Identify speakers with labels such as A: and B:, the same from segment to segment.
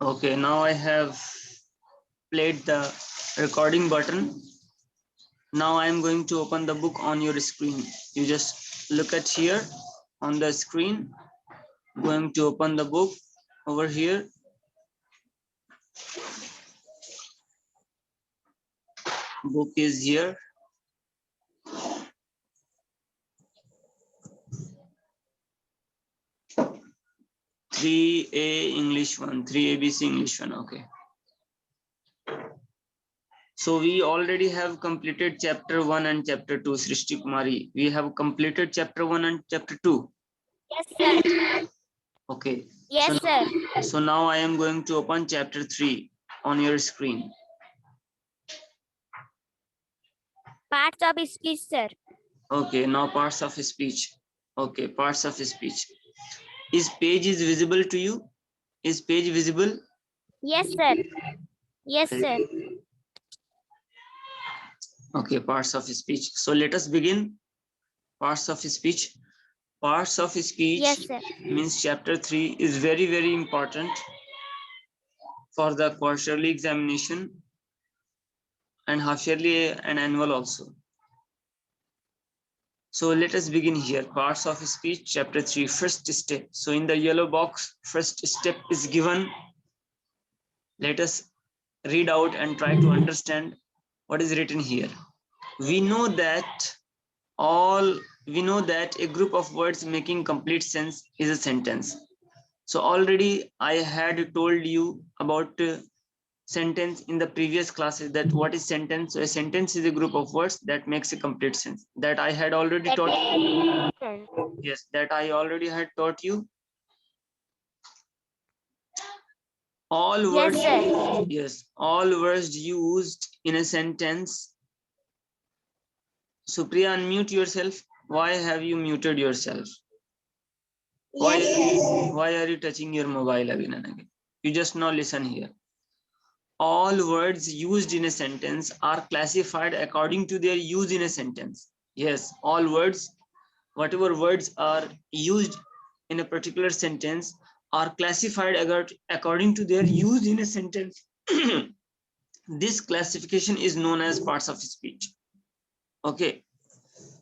A: Okay, now I have played the recording button. Now I am going to open the book on your screen. You just look at here on the screen. I'm going to open the book over here. Book is here. 3A English 1, 3 ABC English 1. Okay. So we already have completed chapter 1 and chapter 2, Srishti Kumari. We have completed chapter 1 and chapter 2.
B: Yes, sir.
A: Okay.
B: Yes, sir.
A: So now I am going to open chapter 3 on your screen.
B: Parts of speech, sir.
A: Okay, now parts of speech. Okay, parts of speech. Is page is visible to you? Is page visible?
B: Yes, sir. Yes, sir.
A: Okay, parts of speech. So let us begin. Parts of speech. Parts of speech,
B: Yes, sir.
A: means chapter 3 is very, very important for the quarterly examination and half yearly and annual also. So let us begin here. Parts of speech, chapter 3, first step. So in the yellow box, first step is given. Let us read out and try to understand what is written here. We know that a group of words making complete sense is a sentence. So already I had told you about sentence in the previous classes, that what is sentence. So a sentence is a group of words that makes a complete sense. That I had already taught you. Yes, that I already had taught you. All words,
B: Yes, sir.
A: yes, all words used in a sentence. Supriya, unmute yourself. Why have you muted yourself? Why are you touching your mobile again and again? You just now listen here. All words used in a sentence are classified according to their use in a sentence. Yes, all words, whatever words are used in a particular sentence, are classified according to their use in a sentence. This classification is known as parts of speech. Okay,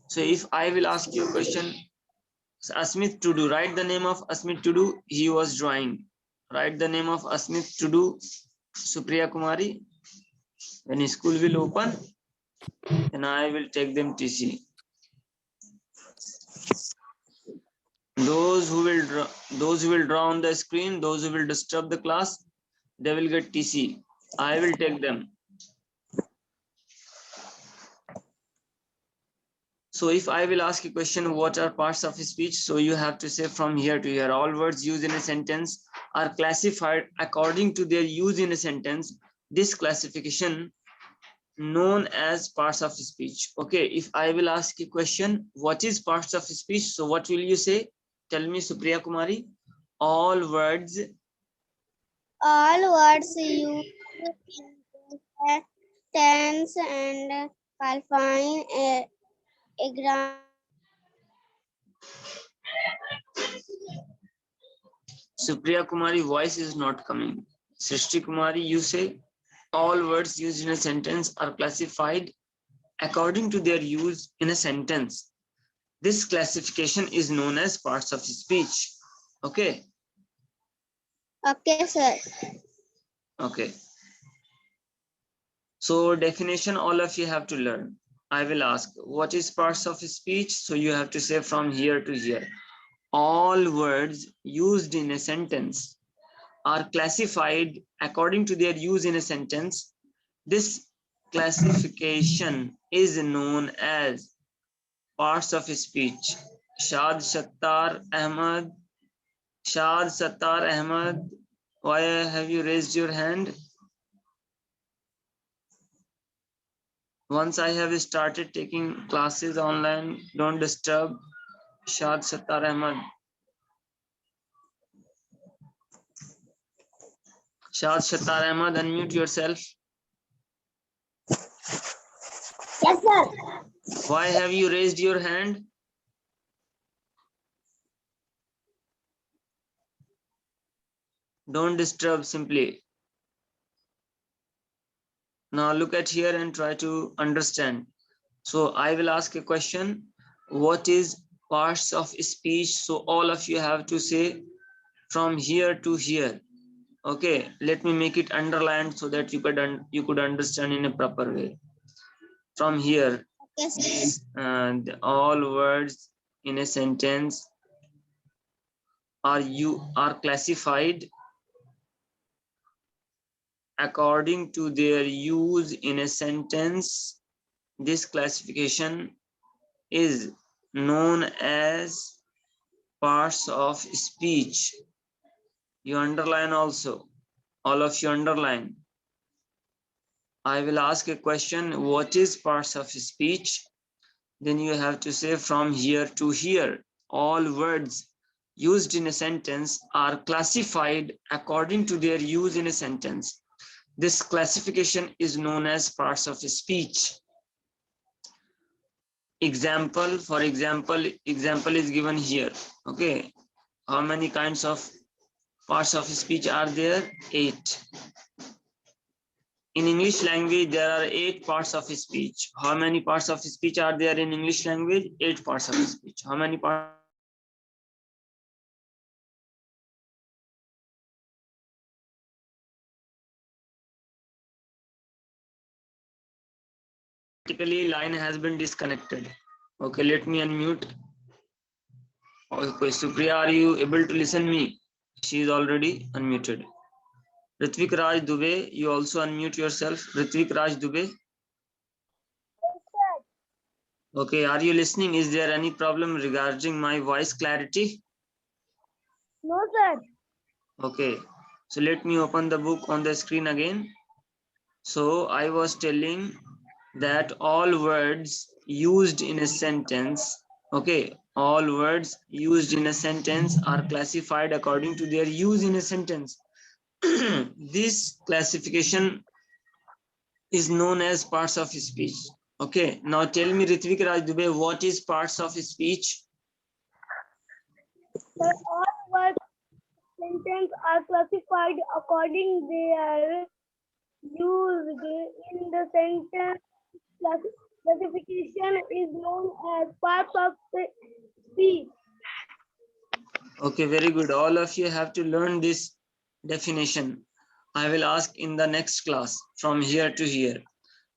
A: so if I will ask you a question, Asmit Tudu, write the name of Asmit Tudu. He was drawing. Write the name of Asmit Tudu. Supriya Kumari. When school will open, then I will take them TC. Those who will draw on the screen, those who will disturb the class, they will get TC. I will take them. So if I will ask a question, what are parts of speech? So you have to say from here to here. All words used in a sentence are classified according to their use in a sentence. This classification known as parts of speech. Okay, if I will ask a question, what is parts of speech? So what will you say? Tell me, Supriya Kumari. All words
C: used in the tense and qualifying a grammar.
A: Supriya Kumari, voice is not coming. Srishti Kumari, you say all words used in a sentence are classified according to their use in a sentence. This classification is known as parts of speech. Okay.
C: Okay, sir.
A: Okay. So definition, all of you have to learn. I will ask, what is parts of speech? So you have to say from here to here. All words used in a sentence are classified according to their use in a sentence. This classification is known as parts of speech. Shad Sattar Ahmad. Shad Sattar Ahmad, why have you raised your hand? Once I have started taking classes online, don't disturb. Shad Sattar Ahmad. Shad Sattar Ahmad, unmute yourself.
C: Yes, sir.
A: Why have you raised your hand? Don't disturb simply. Now look at here and try to understand. So I will ask a question. What is parts of speech? So all of you have to say from here to here. Okay, let me make it underlined so that you could understand in a proper way. From here,
C: Okay, sir.
A: all words in a sentence are classified according to their use in a sentence. This classification is known as parts of speech. You underline also. All of you underline. I will ask a question. What is parts of speech? Then you have to say from here to here. All words used in a sentence are classified according to their use in a sentence. This classification is known as parts of speech. Example, for example is given here. Okay, how many kinds of parts of speech are there? 8. In English language, there are 8 parts of speech. How many parts of speech are there in English language? 8 parts of speech. How many parts? Automatically, line has been disconnected. Okay, let me unmute. Okay, Supriya, are you able to listen me? She is already unmuted. Ritvik Raj Dubey, you also unmute yourself. Ritvik Raj Dubey. Okay, are you listening? Is there any problem regarding my voice clarity?
C: No, sir.
A: Okay, so let me open the book on the screen again. So I was telling that all words used in a sentence, okay, all words used in a sentence are classified according to their use in a sentence. This classification is known as parts of speech. Okay, now tell me, Ritvik Raj Dubey, what is parts of speech?
C: Sir, all words sentences are classified according their used in the sentence. Classification is known as parts of speech.
A: Okay, very good. All of you have to learn this definition. I will ask in the next class from here to here.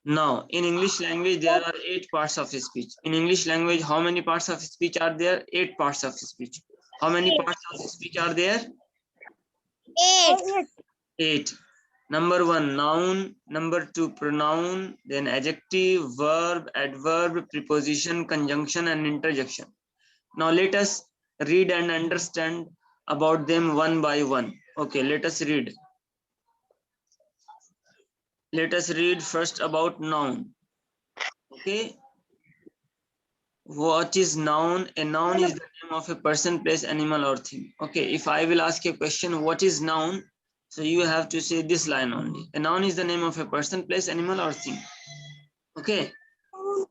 A: Now, in English language, there are 8 parts of speech. In English language, how many parts of speech are there? 8 parts of speech. How many parts of speech are there?
C: 8.
A: 8. Number 1, noun. Number 2, pronoun. Then adjective, verb, adverb, preposition, conjunction, and interjection. Now let us read and understand about them one by one. Okay, let us read. Let us read first about noun. Okay. What is noun? A noun is the name of a person, place, animal, or thing. Okay, if I will ask a question, what is noun? So you have to say this line only. A noun is the name of a person, place, animal, or thing. Okay.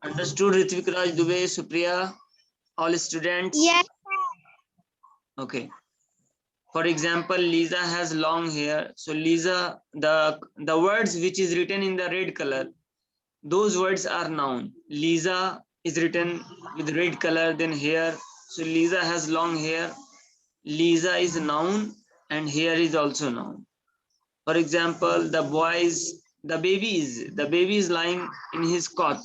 A: Understood, Ritvik Raj Dubey, Supriya, all students?
C: Yes.
A: Okay. For example, Lisa has long hair. So Lisa, the words which is written in the red color, those words are noun. Lisa is written with red color, then hair. So Lisa has long hair. Lisa is a noun and hair is also noun. For example, the baby is lying in his cot.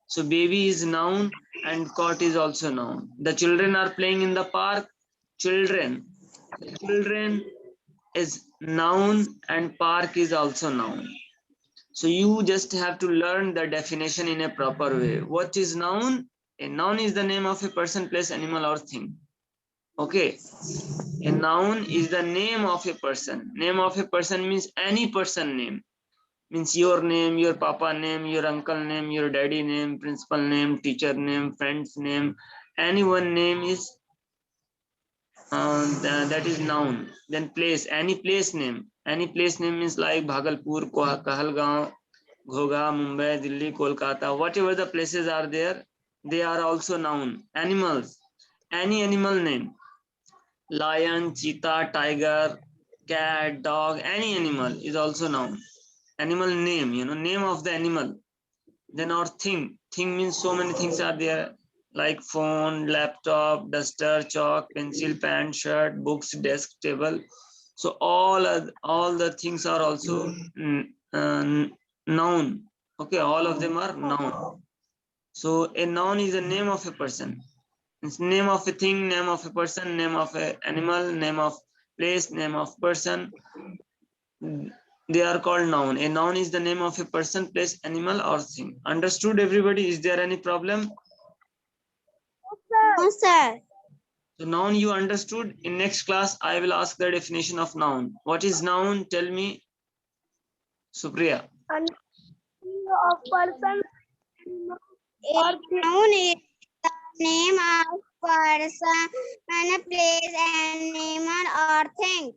A: So baby is noun and cot is also noun. The children are playing in the park. Children. The children is noun and park is also noun. So you just have to learn the definition in a proper way. What is noun? A noun is the name of a person, place, animal, or thing. Okay. A noun is the name of a person. Name of a person means any person name. Means your name, your papa name, your uncle name, your daddy name, principal name, teacher name, friend's name. Anyone name is that is noun. Then place, any place name. Any place name means like Bhagalpur, Kahalgaon, Ghoga, Mumbai, Delhi, Kolkata. Whatever the places are there, they are also noun. Animals, any animal name. Lion, cheetah, tiger, cat, dog, any animal is also noun. Animal name, name of the animal. Then our thing. Thing means so many things are there, like phone, laptop, duster, chalk, pencil, pen, shirt, books, desk, table. So all the things are also noun. Okay, all of them are noun. So a noun is the name of a person. It's name of a thing, name of a person, name of a animal, name of place, name of person. They are called noun. A noun is the name of a person, place, animal, or thing. Understood, everybody? Is there any problem?
C: No, sir.
A: So noun you understood. In next class, I will ask the definition of noun. What is noun? Tell me, Supriya.
C: And of person
B: A noun is the name of person and a place, animal, or thing.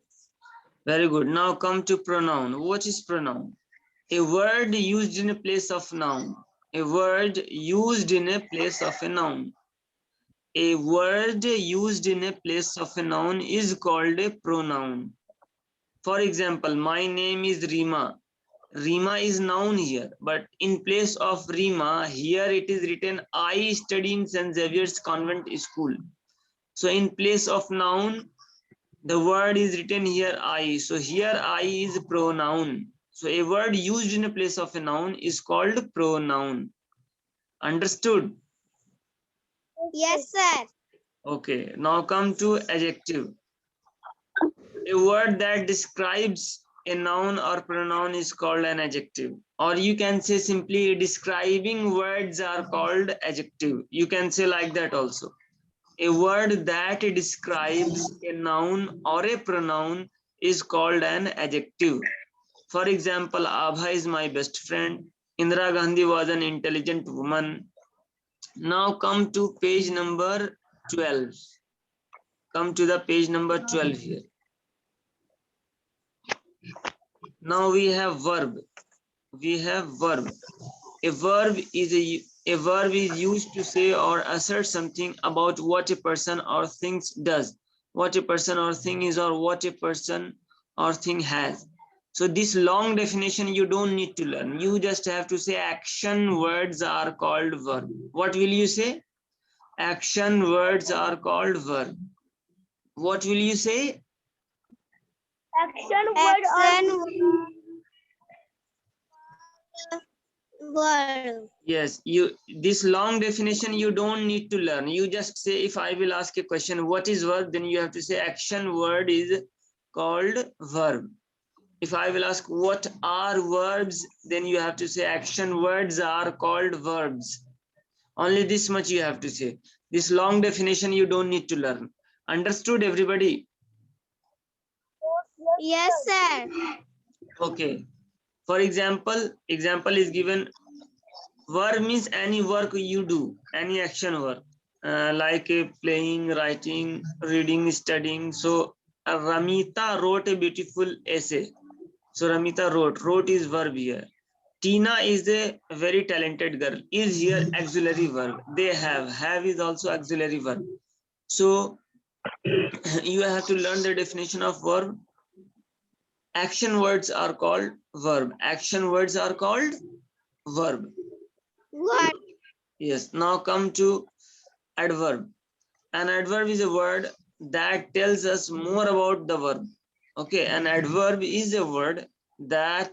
A: Very good. Now come to pronoun. What is pronoun? A word used in a place of noun. A word used in a place of a noun. A word used in a place of a noun is called a pronoun. For example, my name is Rima. Rima is noun here, but in place of Rima, here it is written, I study in St. Xavier's Convent School. So in place of noun, the word is written here I. So here I is pronoun. So a word used in a place of a noun is called pronoun. Understood?
B: Yes, sir.
A: Okay, now come to adjective. A word that describes a noun or pronoun is called an adjective. Or you can say simply describing words are called adjective. You can say like that also. A word that describes a noun or a pronoun is called an adjective. For example, Abha is my best friend. Indira Gandhi was an intelligent woman. Now come to page number 12. Come to the page number 12 here. Now we have verb. We have verb. A verb is a verb is used to say or assert something about what a person or thing does, what a person or thing is, or what a person or thing has. So this long definition you don't need to learn. You just have to say action words are called verb. What will you say? Action words are called verb. What will you say?
C: action word or
B: Word.
A: Yes, this long definition you don't need to learn. You just say, if I will ask a question, what is verb? Then you have to say action word is called verb. If I will ask what are verbs, then you have to say action words are called verbs. Only this much you have to say. This long definition you don't need to learn. Understood, everybody?
B: Yes, sir.
A: Okay. For example is given. Verb means any work you do, any action work, like playing, writing, reading, studying. So Ramita wrote a beautiful essay. So Ramita wrote is verb here. Tina is a very talented girl. Is here auxiliary verb. They have is also auxiliary verb. So you have to learn the definition of verb. Action words are called verb. Action words are called verb.
B: What?
A: Yes. Now come to adverb. An adverb is a word that tells us more about the verb. Okay, an adverb is a word that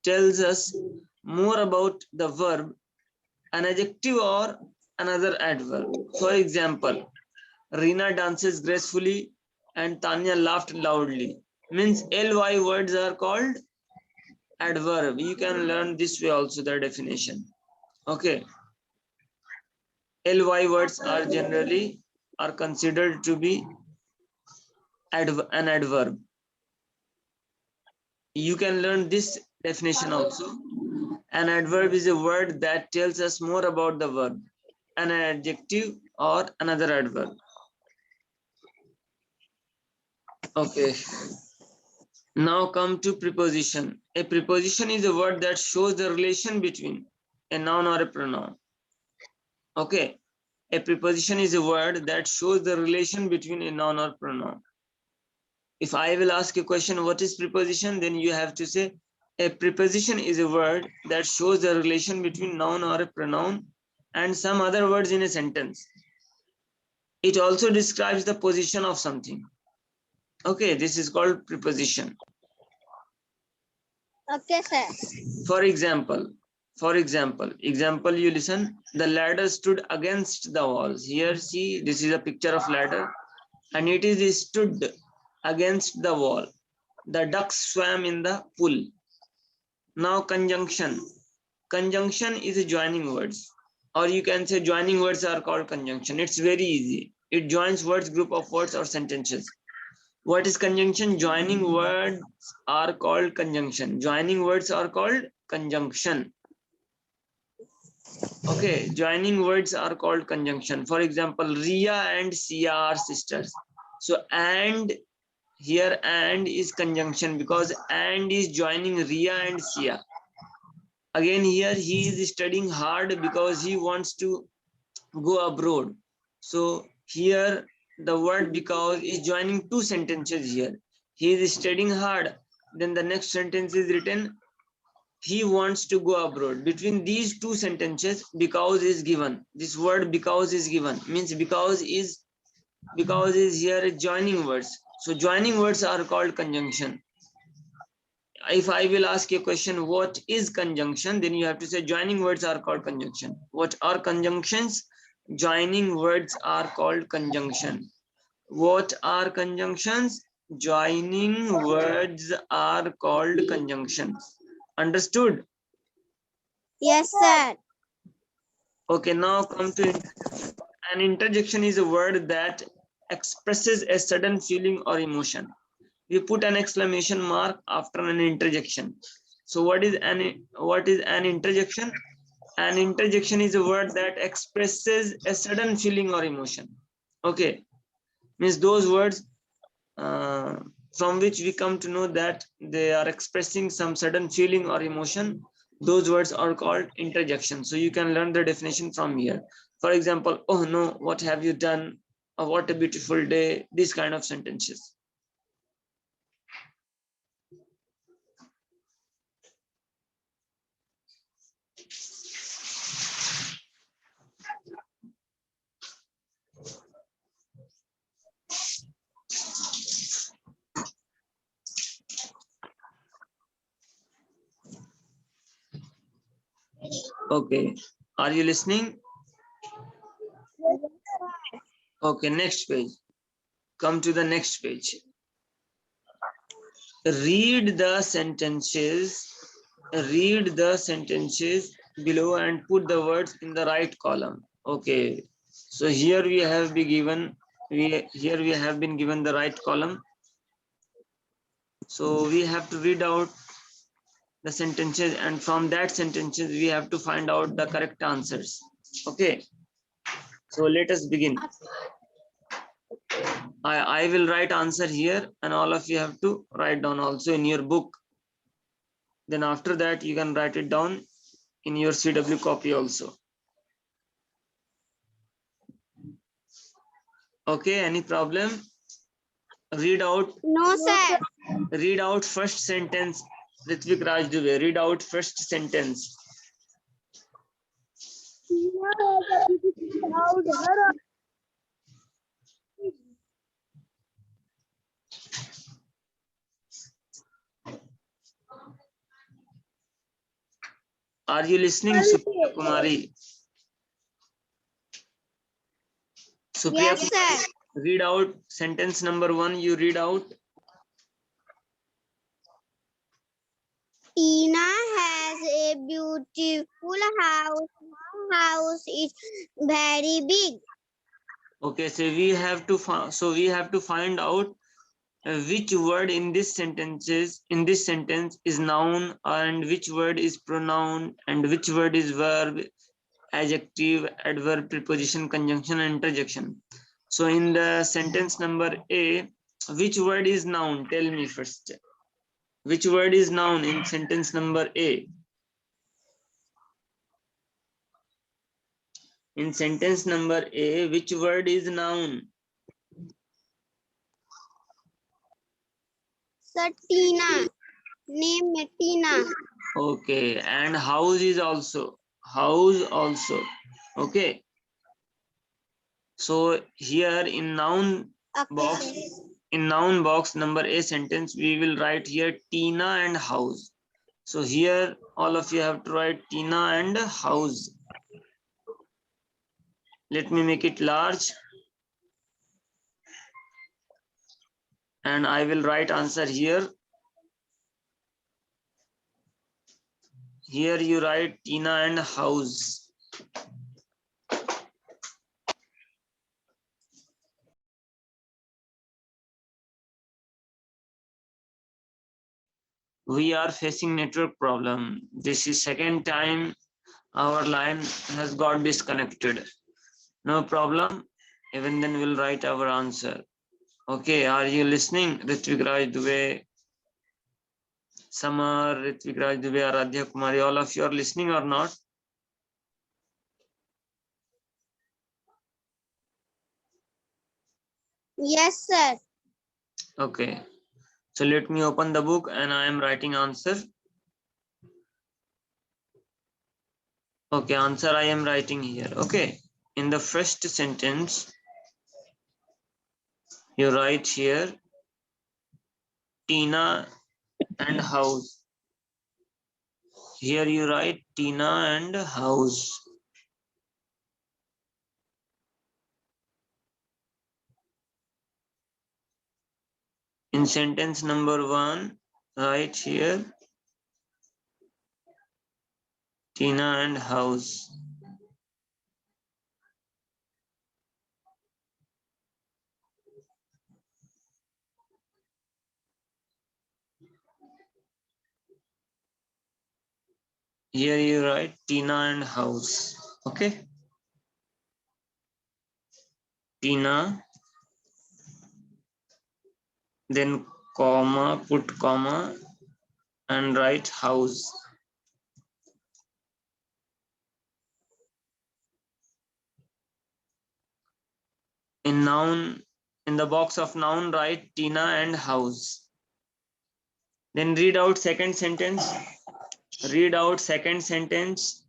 A: tells us more about the verb, an adjective or another adverb. For example, Rina dances gracefully and Tanya laughed loudly. Means ly words are called adverb. You can learn this way also the definition. Okay. Ly words are generally are considered to be an adverb. You can learn this definition also. An adverb is a word that tells us more about the verb, an adjective or another adverb. Okay. Now come to preposition. A preposition is a word that shows the relation between a noun or a pronoun. Okay. A preposition is a word that shows the relation between a noun or pronoun. If I will ask a question, what is preposition? Then you have to say a preposition is a word that shows the relation between noun or a pronoun and some other words in a sentence. It also describes the position of something. Okay, this is called preposition.
B: Okay, sir.
A: For example, you listen, the ladder stood against the walls. Here, see, this is a picture of ladder and it is stood against the wall. The ducks swam in the pool. Now conjunction. Conjunction is a joining words, or you can say joining words are called conjunction. It's very easy. It joins words, group of words or sentences. What is conjunction? Joining words are called conjunction. Joining words are called conjunction. Okay, joining words are called conjunction. For example, Ria and Sia are sisters. So and here and is conjunction because and is joining Ria and Sia. Again here he is studying hard because he wants to go abroad. So here the word because is joining two sentences here. He is studying hard. Then the next sentence is written, he wants to go abroad. Between these two sentences, because is given. This word because is given. Means because is here joining words. So joining words are called conjunction. If I will ask you a question, what is conjunction? Then you have to say joining words are called conjunction. What are conjunctions? Joining words are called conjunction. What are conjunctions? Joining words are called conjunctions. Understood?
B: Yes, sir.
A: Okay, now come to an interjection is a word that expresses a sudden feeling or emotion. We put an exclamation mark after an interjection. So what is an interjection? An interjection is a word that expresses a sudden feeling or emotion. Okay, means those words from which we come to know that they are expressing some sudden feeling or emotion. Those words are called interjection. So you can learn the definition from here. For example, oh no, what have you done? Oh, what a beautiful day. These kind of sentences. Okay, are you listening? Okay, next page. Come to the next page. Read the sentences below and put the words in the right column. Okay, so here we have been given the right column. So we have to read out the sentences, and from that sentences we have to find out the correct answers. Okay, so let us begin. I will write answer here and all of you have to write down also in your book. Then after that you can write it down in your CW copy also. Okay, any problem? Read out.
B: No, sir.
A: Read out first sentence. Ritvik Raj Dubey, read out first sentence. Are you listening, Supriya Kumari? Supriya
B: Yes,
A: Kumari,
B: sir.
A: read out sentence number 1. You read out.
B: Tina has a beautiful house. Her house is very big.
A: Okay, so we have to find out which word in this sentence is noun and which word is pronoun and which word is verb, adjective, adverb, preposition, conjunction, and interjection. So in the sentence number A, which word is noun? Tell me first. Which word is noun in sentence number A? In sentence number A, which word is noun?
B: Sir, Tina. Name Tina.
A: Okay, and house is also house also. Okay, so here in noun box,
B: Okay.
A: in noun box number A sentence, we will write here Tina and house. So here all of you have to write Tina and house. Let me make it large, and I will write answer here. Here you write Tina and house. We are facing network problem. This is second time our line has got disconnected. No problem. Even then we'll write our answer. Okay, are you listening? Ritvik Raj Dubey, Samar, Ritvik Raj Dubey, Aradhya Kumari, all of you are listening or not?
B: Yes, sir.
A: Okay. So let me open the book and I am writing answer. Okay, answer I am writing here. Okay. In the first sentence, you write here Tina and house. Here you write Tina and house. In sentence number 1, write here Tina and house. Here you write Tina and house. Okay. Tina, then comma, put comma and write house. In noun, in the box of noun, write Tina and house. Then read out second sentence. Read out second sentence.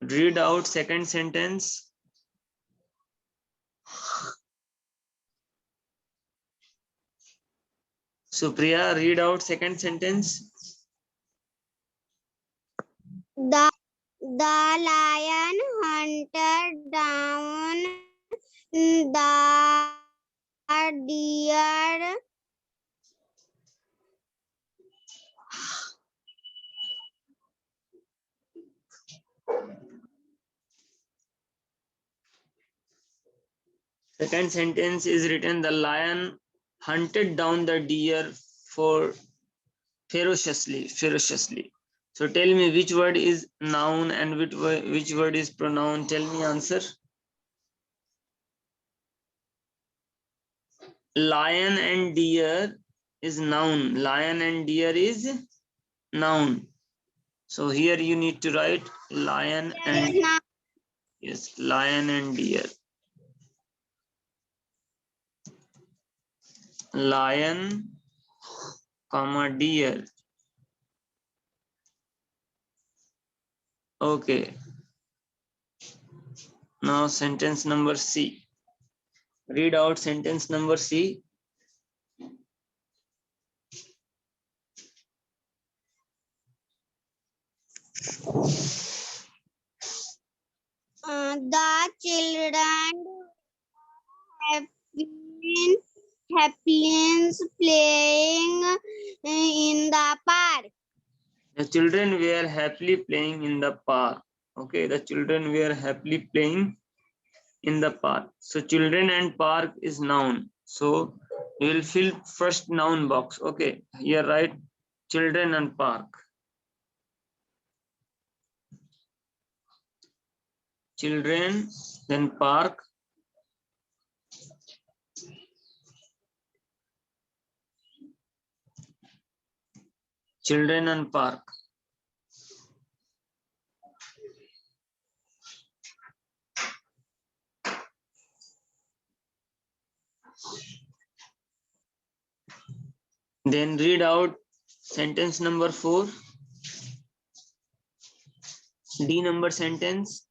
A: Read out second sentence. Supriya, read out second sentence.
B: The lion hunted down the deer.
A: Second sentence is written, the lion hunted down the deer for ferociously. So tell me which word is noun and which word is pronoun. Tell me answer. Lion and deer is noun. Lion and deer is noun. So here you need to write lion and yes, lion and deer. Lion, comma deer. Okay. Now sentence number C. Read out sentence number C.
B: The children have been happens playing in the park.
A: The children were happily playing in the park. Okay, the children were happily playing in the park. So children and park is noun. So we will fill first noun box. Okay, here write children and park. Children, then park. Children and park. Then read out sentence number 4. D number sentence.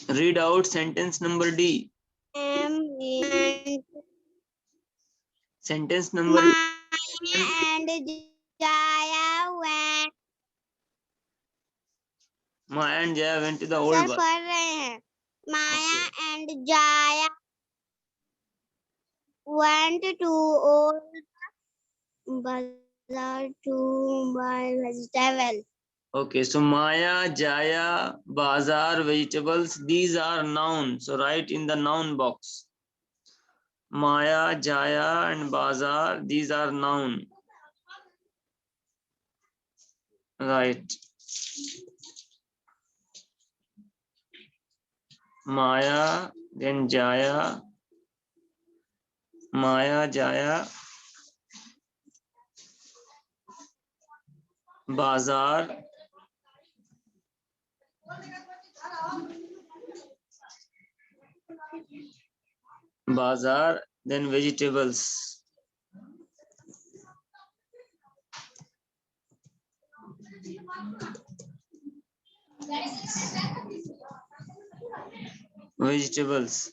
A: Read out sentence number D.
B: And
A: Sentence number
B: Maya and Jaya went.
A: Maya and Jaya went to the old
B: sir
A: bus.
B: पढ़ रहे हैं. Maya and Jaya went to old bazaar to buy vegetable.
A: Okay, so Maya, Jaya, Bazar, vegetables, these are nouns. So write in the noun box. Maya, Jaya, and Bazar, these are noun. Right. Maya, then Jaya. Maya, Jaya, Bazar, Bazar, then vegetables. Vegetables.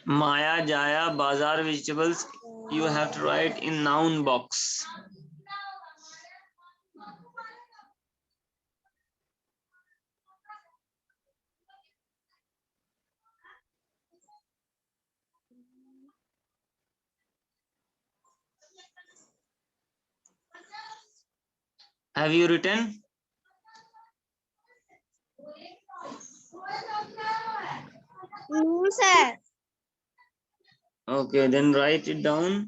A: Maya, Jaya, Bazar, vegetables. You have to write in noun box. Have you written?
B: No, sir.
A: Okay, then write it down.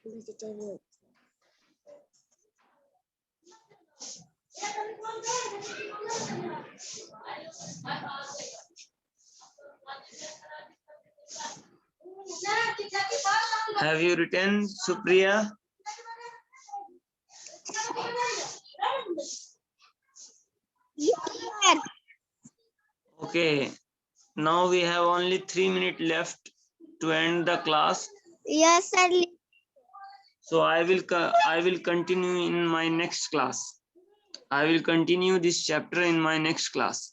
B: Vegetable.
A: Have you written, Supriya?
B: Yes, sir.
A: Okay, now we have only 3 minutes left to end the class.
B: Yes, sir.
A: So I will continue in my next class. I will continue this chapter in my next class.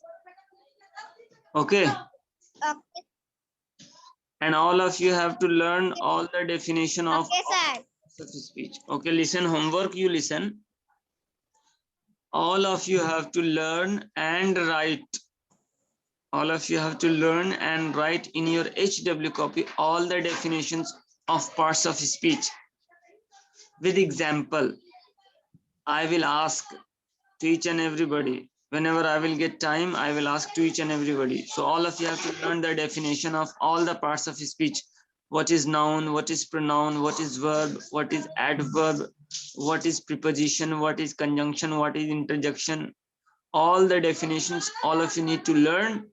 A: Okay.
B: Okay,
A: And all of you have to learn all the definition of
B: okay, sir.
A: speech. Okay, listen, homework, you listen. All of you have to learn and write. All of you have to learn and write in your HW copy all the definitions of parts of speech. With example, I will ask to each and everybody. Whenever I will get time, I will ask to each and everybody. So all of you have to learn the definition of all the parts of speech. What is noun, what is pronoun, what is verb, what is adverb, what is preposition, what is conjunction, what is interjection. All the definitions, all of you need to learn,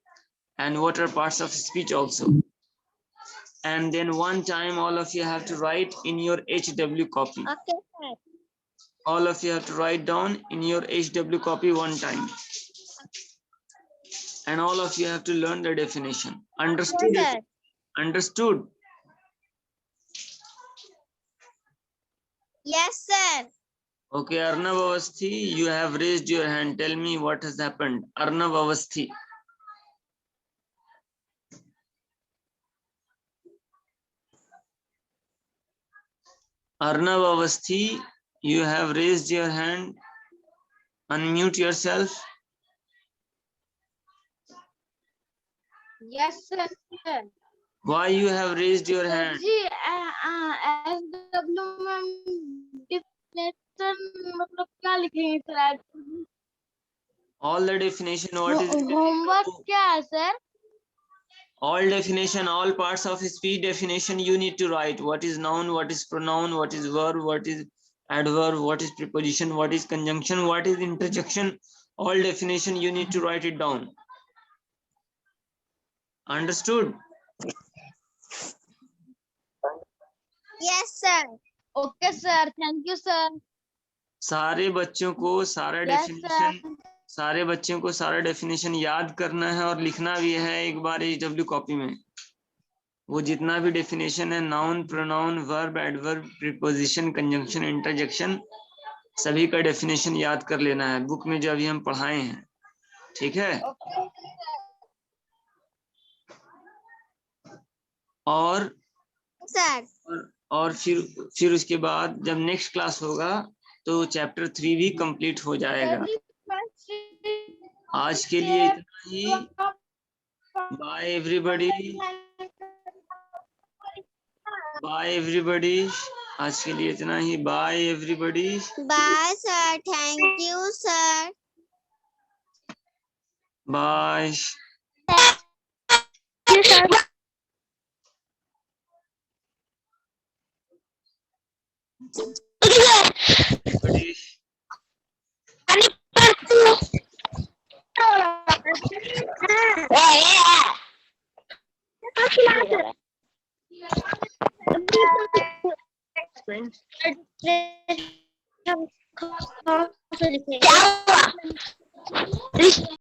A: and what are parts of speech also. And then one time all of you have to write in your HW copy.
B: Okay, sir.
A: All of you have to write down in your HW copy one time. And all of you have to learn the definition. Understood?
B: Yes, sir.
A: Understood?
B: Yes, sir.
A: Okay, Arnav Avasthi, you have raised your hand. Tell me what has happened. Arnav Avasthi. Arnav Avasthi, you have raised your hand. Unmute yourself.
C: Yes, sir.
A: Why you have raised your hand?
C: Ji SW में definition मतलब क्या लिखेंगे sir?
A: All the definition, what is it?
C: Homework क्या है sir?
A: All definition, all parts of speech definition you need to write. What is noun, what is pronoun, what is verb, what is adverb, what is preposition, what is conjunction, what is interjection. All definition you need to write it down. Understood?
B: Yes, sir.
C: Okay, sir. Thank you, sir.
A: सारे बच्चों को सारा
C: Yes,
A: definition सारे बच्चों को सारा definition याद करना है और लिखना भी है एक बार HW कॉपी में। वो जितना भी डेफिनेशन है, noun, pronoun, verb, adverb, preposition, conjunction, interjection, सभी का डेफिनेशन याद कर लेना है बुक में जो अभी हम पढ़ाए हैं। ठीक है? और
B: सर
A: और फिर उसके बाद जब नेक्स्ट क्लास होगा तो चैप्टर 3 भी कंप्लीट हो जाएगा। आज के लिए इतना ही। Bye everybody, bye everybody. आज के लिए इतना ही। Bye everybody.
B: Bye sir. Thank you sir.
A: Bye.
B: Explain.